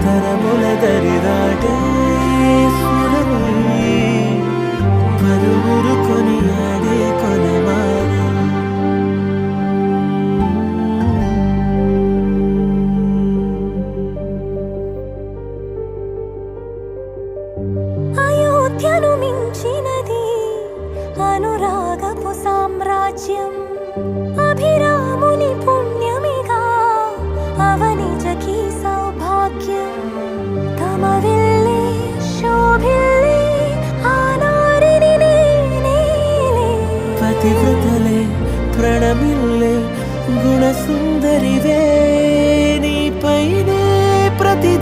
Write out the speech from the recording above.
తరముల దరిదాటే స్వరమై పలువురు కొనియాడే కొలమానం. అయోధ్యను మించినది అనురాగపు సామ్రాజ్యం, అభిరాముని పుణ్యమిగా అవనిజకి సౌభాగ్యం. తమ వెళ్ళే శోభిల్లే ఆనారిని నేనేలే, పతివ్రతలే ప్రణమిల్లే గుణసుందరివే నీపైనే ప్రతి